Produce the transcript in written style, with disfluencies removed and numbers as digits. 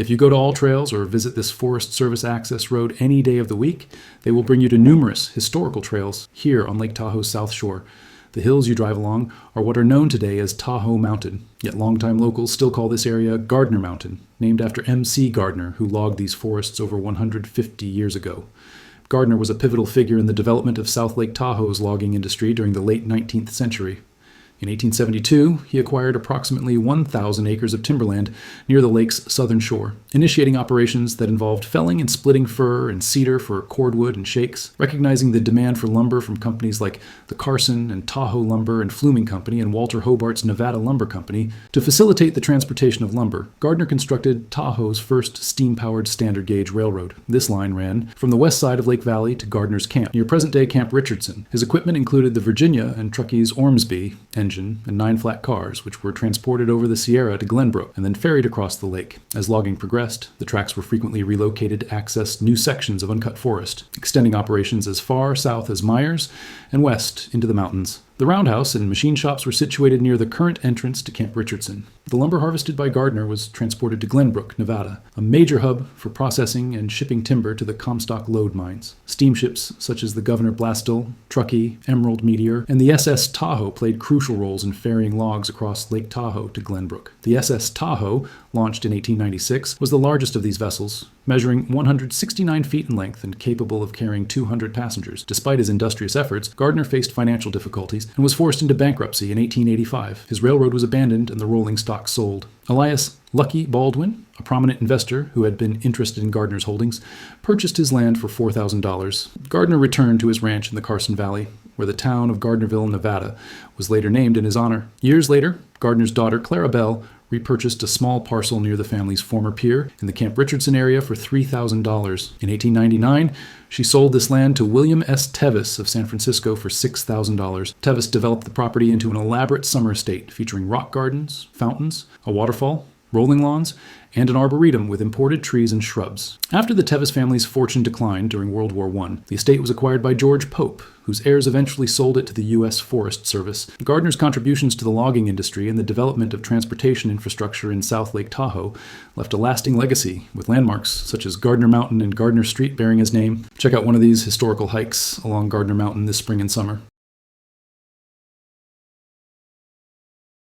If you go to All Trails or visit this Forest Service access road any day of the week, they will bring you to numerous historical trails here on Lake Tahoe's South Shore. The hills you drive along are what are known today as Tahoe Mountain, yet longtime locals still call this area Gardner Mountain, named after MC Gardner, who logged these forests over 150 years ago. Gardner was a pivotal figure in the development of South Lake Tahoe's logging industry during the late 19th century. In 1872, he acquired approximately 1,000 acres of timberland near the lake's southern shore, initiating operations that involved felling and splitting fir and cedar for cordwood and shakes. Recognizing the demand for lumber from companies like the Carson and Tahoe Lumber and Fluming Company and Walter Hobart's Nevada Lumber Company, to facilitate the transportation of lumber, Gardner constructed Tahoe's first steam-powered standard gauge railroad. This line ran from the west side of Lake Valley to Gardner's Camp, near present-day Camp Richardson. His equipment included the Virginia and Truckee's Ormsby engine and 9 flat cars, which were transported over the Sierra to Glenbrook and then ferried across the lake. As logging progressed, the tracks were frequently relocated to access new sections of uncut forest, extending operations as far south as Myers and west into the mountains. The roundhouse and machine shops were situated near the current entrance to Camp Richardson. The lumber harvested by Gardner was transported to Glenbrook, Nevada, a major hub for processing and shipping timber to the Comstock lode mines. Steamships such as the Governor Blastill, Truckee, Emerald Meteor, and the SS Tahoe played crucial roles in ferrying logs across Lake Tahoe to Glenbrook. The SS Tahoe, launched in 1896, was the largest of these vessels, measuring 169 feet in length and capable of carrying 200 passengers. Despite his industrious efforts, Gardner faced financial difficulties and was forced into bankruptcy in 1885. His railroad was abandoned and the rolling stock sold. Elias Lucky Baldwin, a prominent investor who had been interested in Gardner's holdings, purchased his land for $4,000. Gardner returned to his ranch in the Carson Valley, where the town of Gardnerville, Nevada, was later named in his honor. Years later, Gardner's daughter, Clara Bell, repurchased a small parcel near the family's former pier in the Camp Richardson area for $3,000. In 1899, she sold this land to William S. Tevis of San Francisco for $6,000. Tevis developed the property into an elaborate summer estate featuring rock gardens, fountains, a waterfall, rolling lawns, and an arboretum with imported trees and shrubs. After the Tevis family's fortune declined during World War I, the estate was acquired by George Pope, whose heirs eventually sold it to the U.S. Forest Service. Gardner's contributions to the logging industry and the development of transportation infrastructure in South Lake Tahoe left a lasting legacy, with landmarks such as Gardner Mountain and Gardner Street bearing his name. Check out one of these historical hikes along Gardner Mountain this spring and summer.